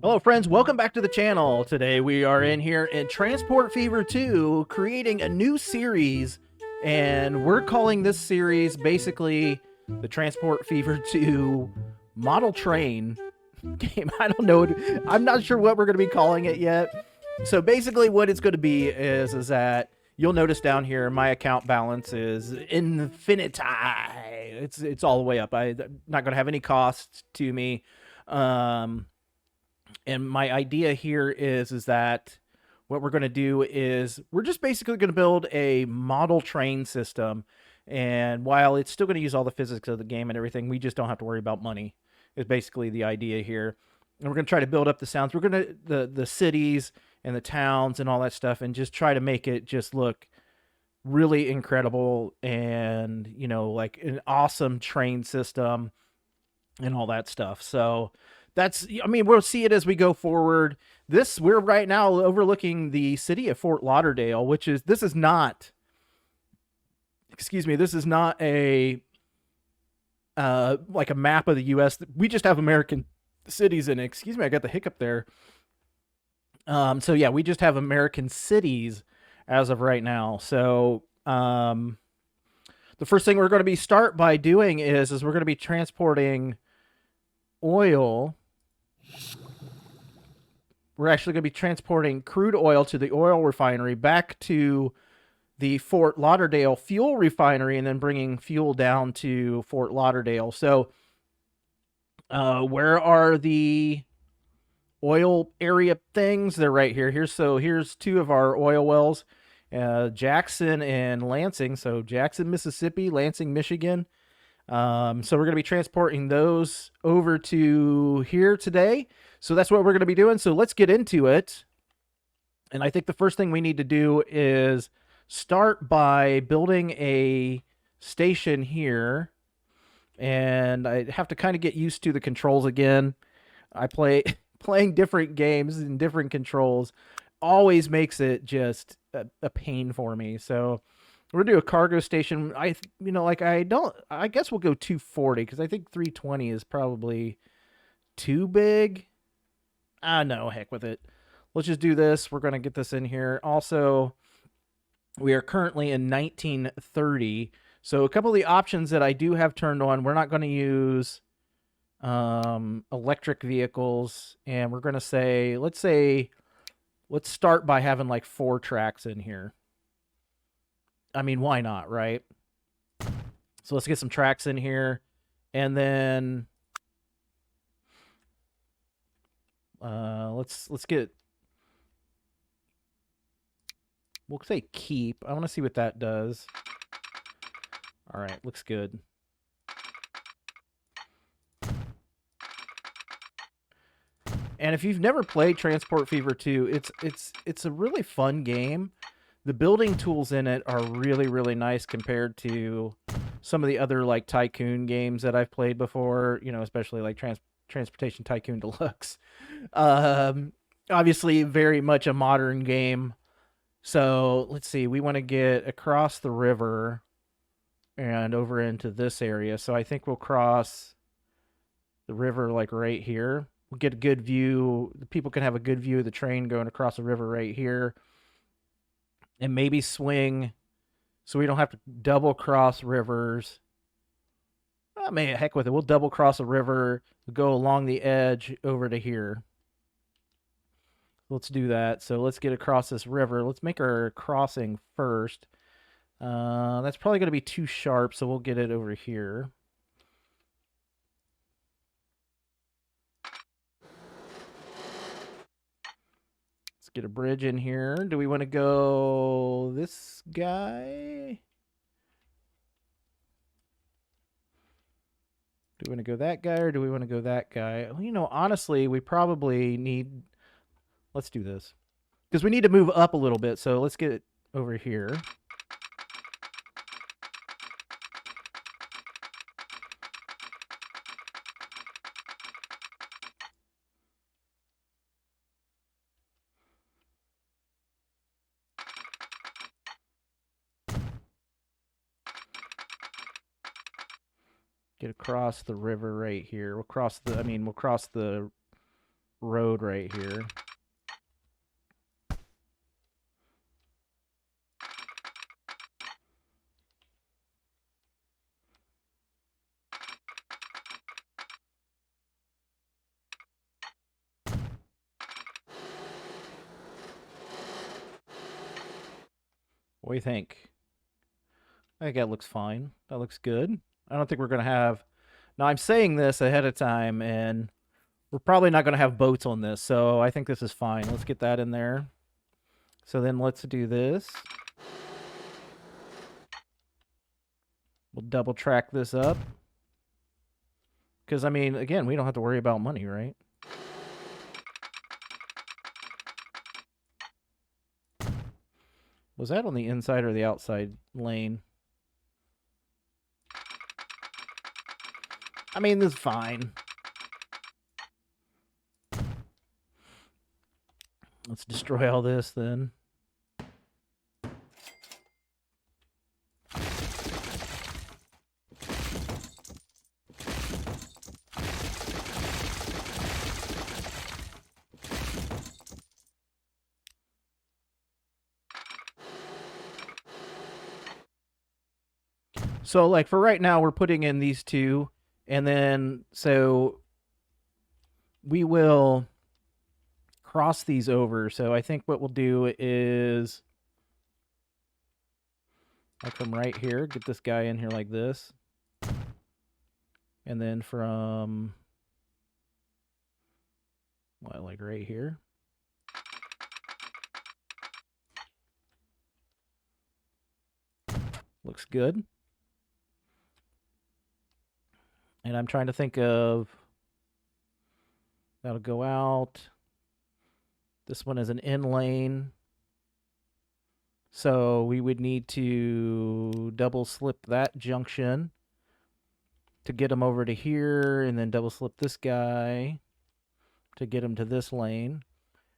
Hello friends, welcome back to the channel. Today we are in here in Transport Fever 2 creating a new series, and we're calling this series basically the Transport Fever 2 model train game. I don't know, I'm not sure what we're going to be calling it yet. So basically what it's going to be is that you'll notice down here my account balance is infinity. It's all the way up. I'm not going to have any costs to me. And my idea here is that what we're going to do is we're just basically going to build a model train system, and while it's still going to use all the physics of the game and everything, we just don't have to worry about money is basically the idea here. And we're going to try to build up the sounds. We're going to the cities and the towns and all that stuff, and just try to make it just look really incredible, and like an awesome train system and all that stuff. So that's, I mean, we'll see it as we go forward. We're right now overlooking the city of Fort Lauderdale, which is, this is not, excuse me, this is not a like a map of the US. We just have American cities in it. Excuse me, I got the hiccup there. So yeah, we just have American cities as of right now. So the first thing we're going to be start by doing is we're going to be transporting oil. We're actually going to be transporting crude oil to the oil refinery, back to the Fort Lauderdale fuel refinery, and then bringing fuel down to Fort Lauderdale. So where are the oil area things? They're right here. Here's two of our oil wells, Jackson and Lansing. So Jackson, Mississippi, Lansing, Michigan. So we're going to be transporting those over to here today. So that's what we're going to be doing. So let's get into it. And I think the first thing we need to do is start by building a station here. And I have to kind of get used to the controls again. I playing different games and different controls always makes it just a pain for me. So we're gonna do a cargo station. I guess we'll go 240 because I think 320 is probably too big. No, heck with it. Let's just do this. We're gonna get this in here. Also, we are currently in 1930. So a couple of the options that I do have turned on, we're not going to use electric vehicles, and we're going to say, let's start by having like 4 tracks in here. I mean, why not, right? So let's get some tracks in here, and then let's get, we'll say keep. I want to see what that does. All right, looks good. And if you've never played Transport Fever 2, it's a really fun game. The building tools in it are really, really nice compared to some of the other like tycoon games that I've played before, especially like Transportation Tycoon Deluxe. Obviously very much a modern game. So let's see, we want to get across the river and over into this area. So I think we'll cross the river like right here. We'll get a good view. The people can have a good view of the train going across the river right here. And maybe swing so we don't have to double cross rivers. Man, heck with it. We'll double cross a river, go along the edge over to here. Let's do that. So let's get across this river. Let's make our crossing first. That's probably going to be too sharp, so we'll get it over here. Let's get a bridge in here. Do we want to go this guy? Do we want to go that guy, or do we want to go that guy? Well, honestly, we probably need... Let's do this. Because we need to move up a little bit, so let's get it over here. Get across the river right here. We'll cross the road right here. What do you think? I think that looks fine. That looks good. I don't think we're going to have... Now, I'm saying this ahead of time, and we're probably not going to have boats on this, so I think this is fine. Let's get that in there. So then let's do this. We'll double track this up. Because, I mean, again, we don't have to worry about money, right? Was that on the inside or the outside lane? I mean, this is fine. Let's destroy all this then. So, like, for right now, we're putting in these two. And then, so we will cross these over. So I think what we'll do is, like, from right here, get this guy in here like this. And then from, what, like right here? Looks good. And I'm trying to think of, that'll go out. This one is an in lane. So we would need to double slip that junction to get him over to here, and then double slip this guy to get him to this lane.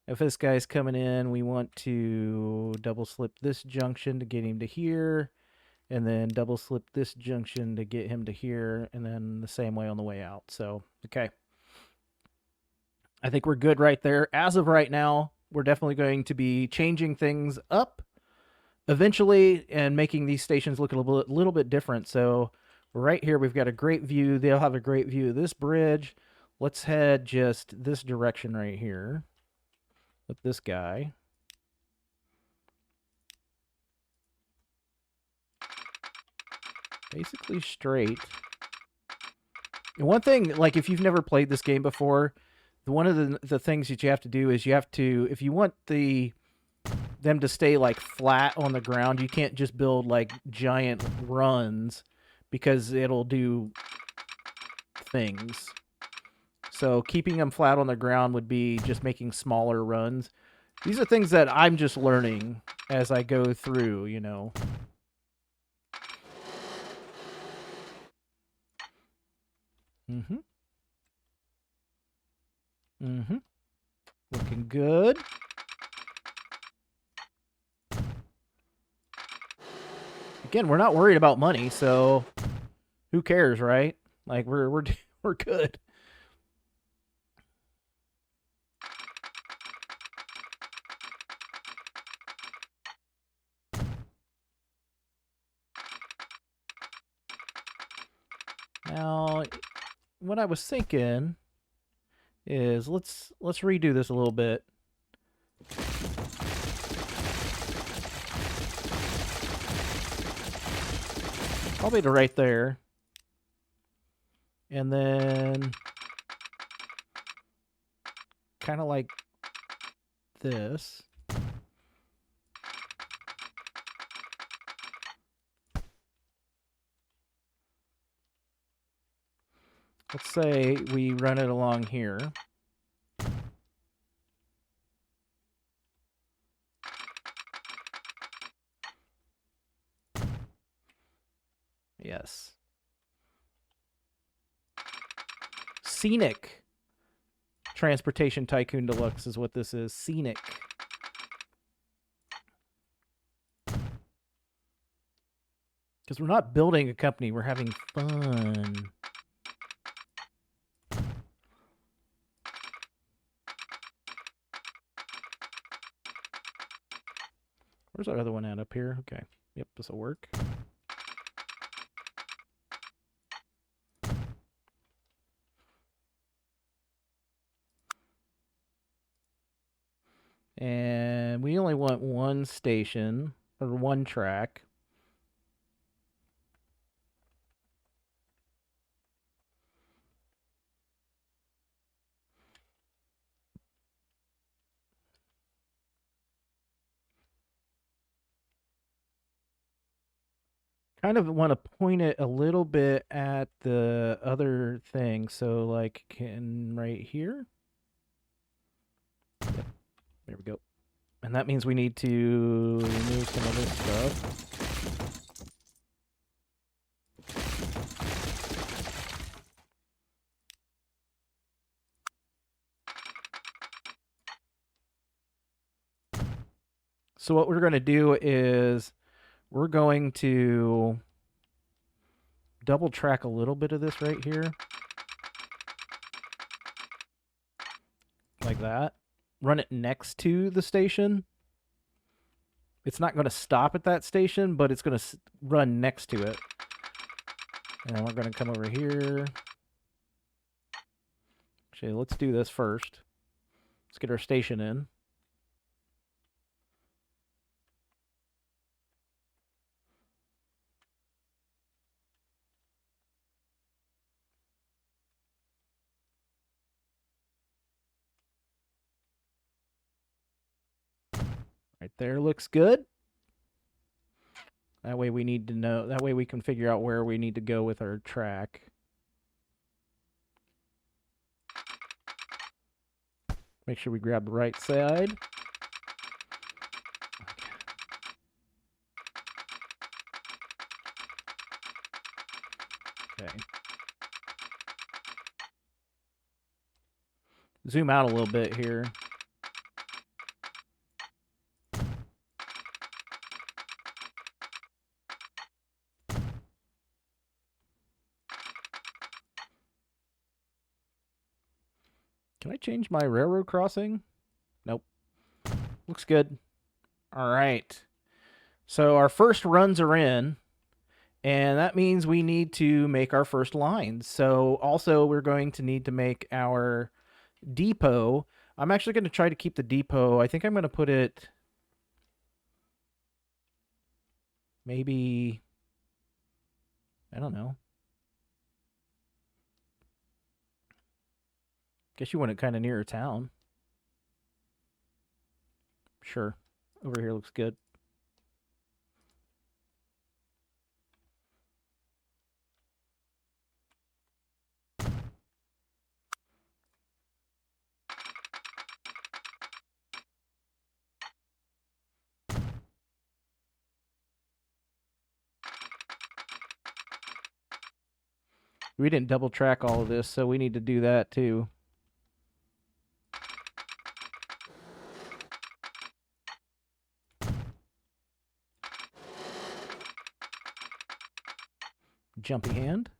If this guy's coming in, we want to double slip this junction to get him to here, and then double slip this junction to get him to here, and then the same way on the way out. So, okay. I think we're good right there. As of right now, we're definitely going to be changing things up eventually and making these stations look a little bit different. So right here, we've got a great view. They'll have a great view of this bridge. Let's head just this direction right here with this guy. Basically straight. And one thing, like, if you've never played this game before, one of the things that you have to do is you have to, if you want them to stay like flat on the ground, you can't just build like giant runs because it'll do things. So keeping them flat on the ground would be just making smaller runs. These are things that I'm just learning as I go through, you know. Looking good. Again, we're not worried about money, so who cares, right? Like we're good. Now, what I was thinking is let's redo this a little bit. Probably to right there. And then kind of like this. Let's say we run it along here. Yes. Scenic Transportation Tycoon Deluxe is what this is. Scenic. Because we're not building a company, we're having fun. Where's our other one at? Up here? Okay. Yep, this will work. And we only want one station, or one track. Kind of want to point it a little bit at the other thing. So like right here. Yep. There we go. And that means we need to remove some other stuff. So what we're going to do is we're going to double track a little bit of this right here. Like that. Run it next to the station. It's not going to stop at that station, but it's going to run next to it. And then we're going to come over here. Actually, let's do this first. Let's get our station in. Right there looks good. That way we need to know, that way we can figure out where we need to go with our track. Make sure we grab the right side. Okay. Zoom out a little bit here. Can I change my railroad crossing? Nope. Looks good. All right. So our first runs are in, and that means we need to make our first lines. So also we're going to need to make our depot. I'm actually going to try to keep the depot. I think I'm going to put it maybe, I don't know. Guess you want it kind of near town. Sure. Over here looks good. We didn't double track all of this, so we need to do that too. Jumpy hand.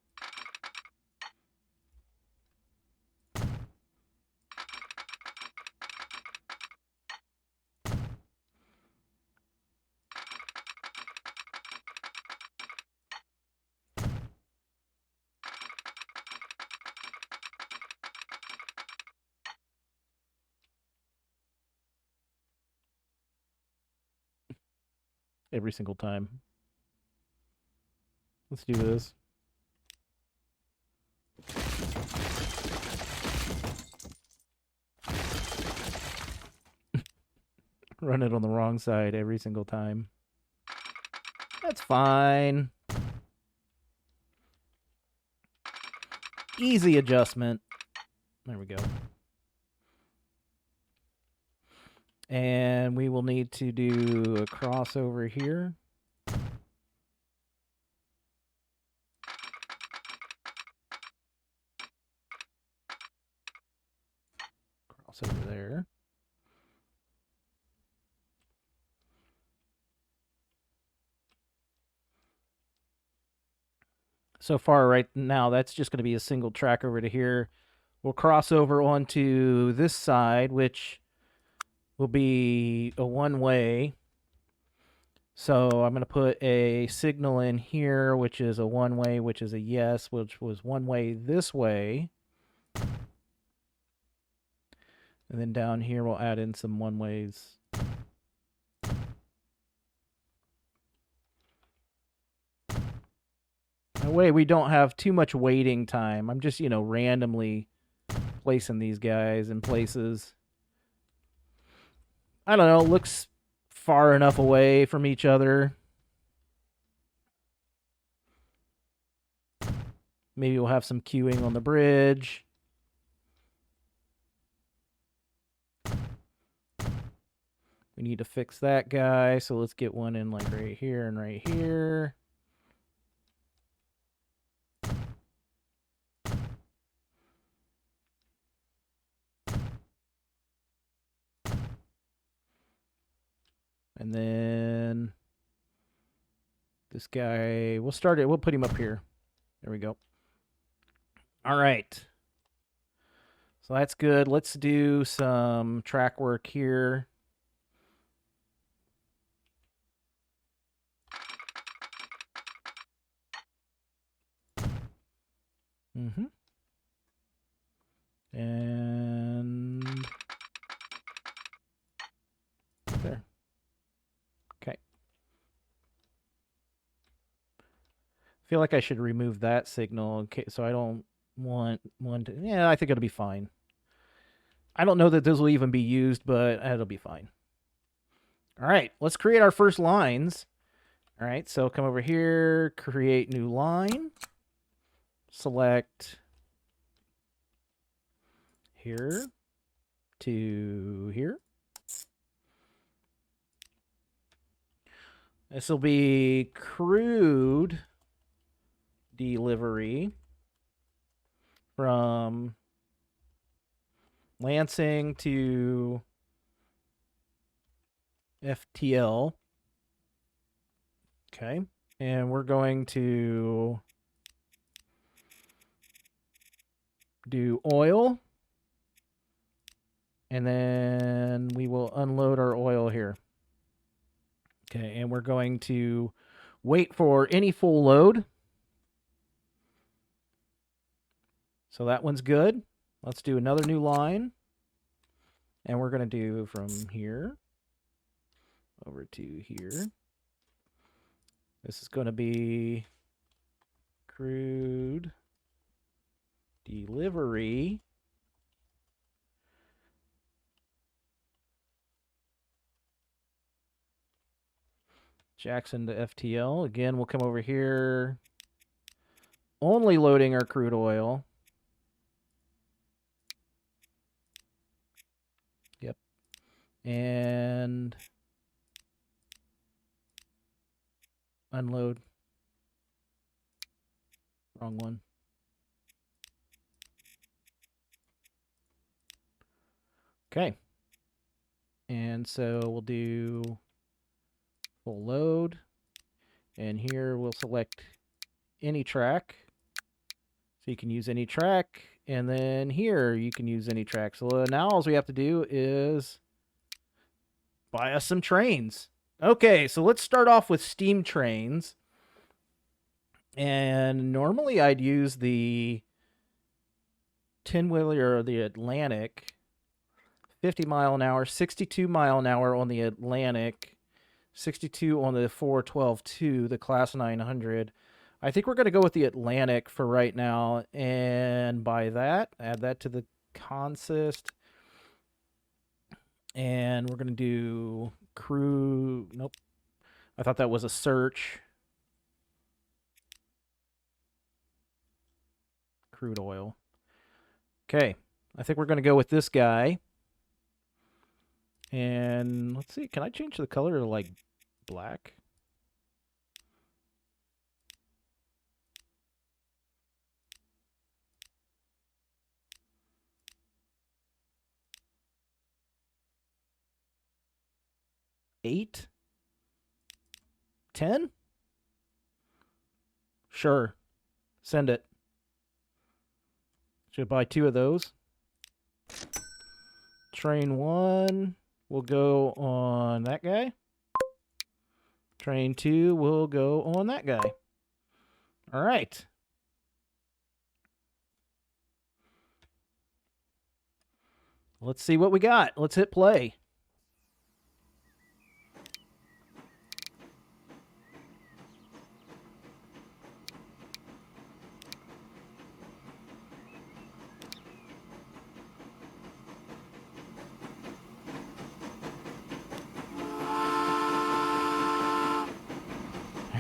Every single time. Let's do this. Run it on the wrong side every single time. That's fine. Easy adjustment. There we go. And we will need to do a crossover here. Crossover there. So far right now, that's just going to be a single track over to here. We'll cross over onto this side, which will be a one-way. So I'm going to put a signal in here, which is a one-way, which is a yes, which was one-way this way. And then down here, we'll add in some one-ways. That way we don't have too much waiting time. I'm just, randomly placing these guys in places. I don't know, looks far enough away from each other. Maybe we'll have some queuing on the bridge. We need to fix that guy, so let's get one in like right here and right here. And then this guy, we'll start it. We'll put him up here. There we go. All right. So that's good. Let's do some track work here. And there. Okay. I feel like I should remove that signal so I don't want one to... Yeah, I think it'll be fine. I don't know that this will even be used, but it'll be fine. All right, let's create our first lines. All right, so come over here, create new line. Select here to here. This will be crude delivery from Lansing to FTL. Okay. And we're going to do oil. And then we will unload our oil here. Okay, and we're going to wait for any full load. So that one's good. Let's do another new line. And we're going to do from here over to here. This is going to be crude delivery Jackson to FTL. Again, we'll come over here. Only loading our crude oil. Yep. And unload. Wrong one. Okay. And so we'll do full load. And here we'll select any track. So you can use any track. And then here you can use any track. So now all we have to do is buy us some trains. Okay, so let's start off with steam trains. And normally I'd use the 10-wheeler or the Atlantic. 50 mile an hour, 62 mile an hour on the Atlantic, 62 on the 412-2, the Class 900. I think we're going to go with the Atlantic for right now, and buy that, add that to the consist, and we're going to do crude. Nope, I thought that was a search. Crude oil. Okay, I think we're going to go with this guy. And let's see, can I change the color to like black? $8? $10? Sure. Send it. Should buy 2 of those. Train 1 will go on that guy. Train 2 will go on that guy. All right. Let's see what we got. Let's hit play.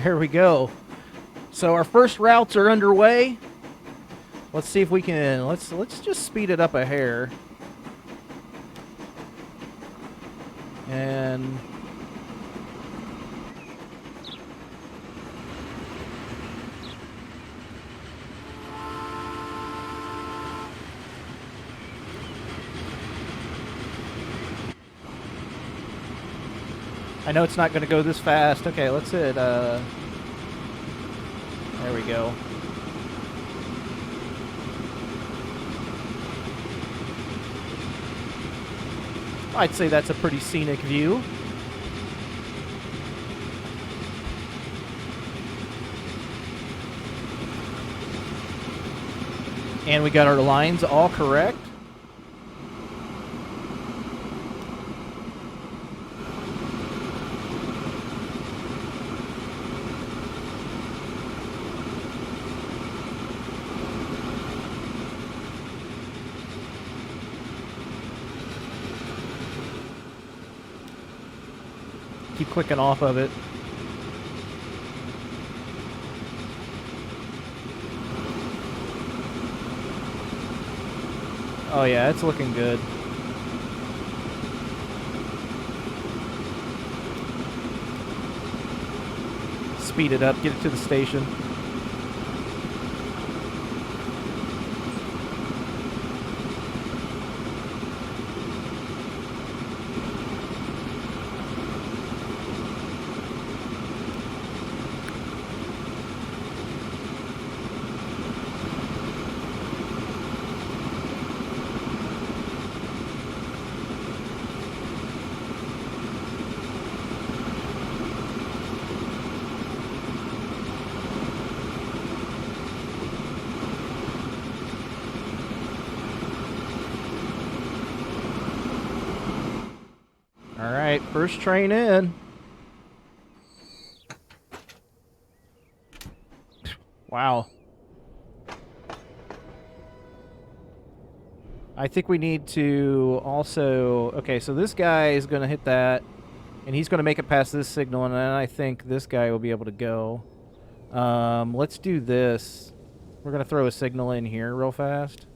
Here we go. So our first routes are underway. Let's see if we can let's just speed it up a hair. And I know it's not going to go this fast. Okay, let's hit there we go. I'd say that's a pretty scenic view. And we got our lines all correct. Keep clicking off of it. Oh yeah, it's looking good. Speed it up, get it to the station. All right, first train in. Wow. I think we need to also... Okay, so this guy is going to hit that, and he's going to make it past this signal, and then I think this guy will be able to go. Let's do this. We're going to throw a signal in here real fast.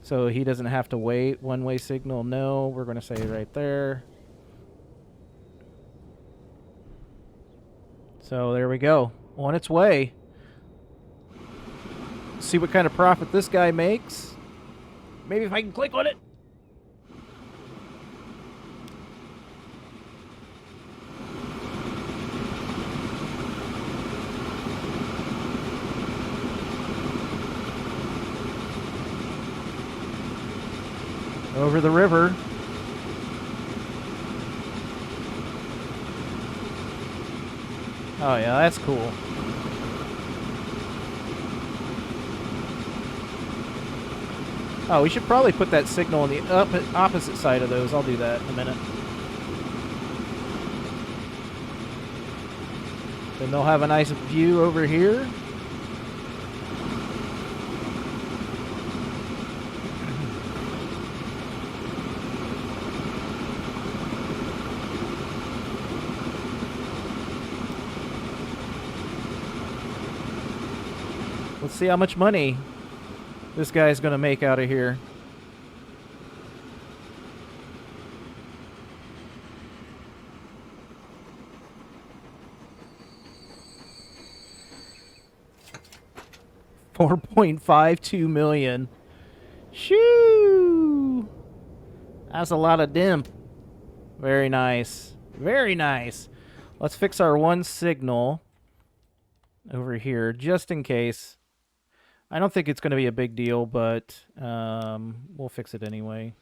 So he doesn't have to wait. One-way signal, no. We're going to say right there. So there we go. On its way. See what kind of profit this guy makes. Maybe if I can click on it. Over the river. Oh yeah, that's cool. Oh, we should probably put that signal on the opposite side of those. I'll do that in a minute. Then they'll have a nice view over here. Let's see how much money this guy's going to make out of here. $4.52 million. Shoo! That's a lot of dimp. Very nice. Very nice. Let's fix our one signal over here, just in case. I don't think it's going to be a big deal, but we'll fix it anyway.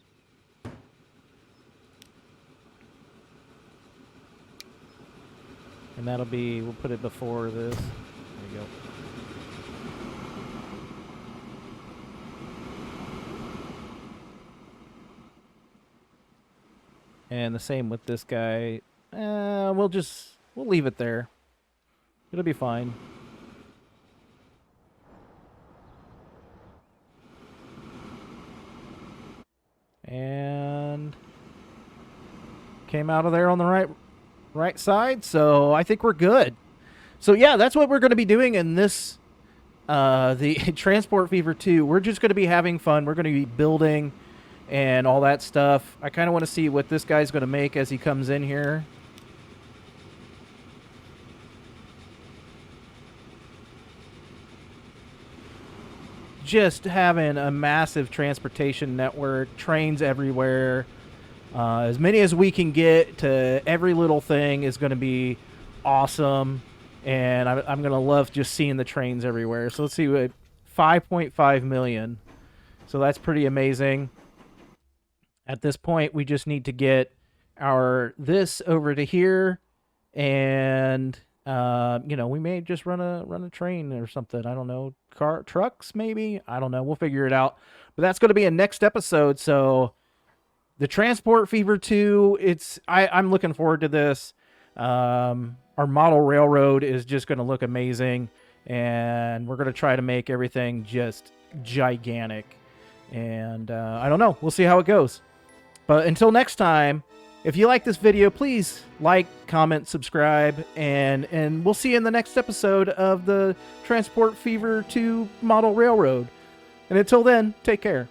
And that'll be, we'll put it before this. There we go. And the same with this guy. We'll leave it there. It'll be fine. And came out of there on the right side, so I think we're good. So yeah, that's what we're going to be doing in this the Transport Fever 2. We're just going to be having fun. We're going to be building and all that stuff. I kind of want to see what this guy's going to make as he comes in here. Just having a massive transportation network, trains everywhere. As many as we can get to every little thing is going to be awesome. And I'm going to love just seeing the trains everywhere. So let's see, 5.5 million. So that's pretty amazing. At this point, we just need to get this over to here. And, we may just run a train or something. I don't know. Trucks, maybe? I don't know. We'll figure it out. But that's going to be a next episode. So the Transport Fever 2, I'm looking forward to this. Our model railroad is just going to look amazing, and we're going to try to make everything just gigantic. And I don't know. We'll see how it goes. But until next time, if you like this video, please like, comment, subscribe, and we'll see you in the next episode of the Transport Fever 2 model railroad. And until then, take care.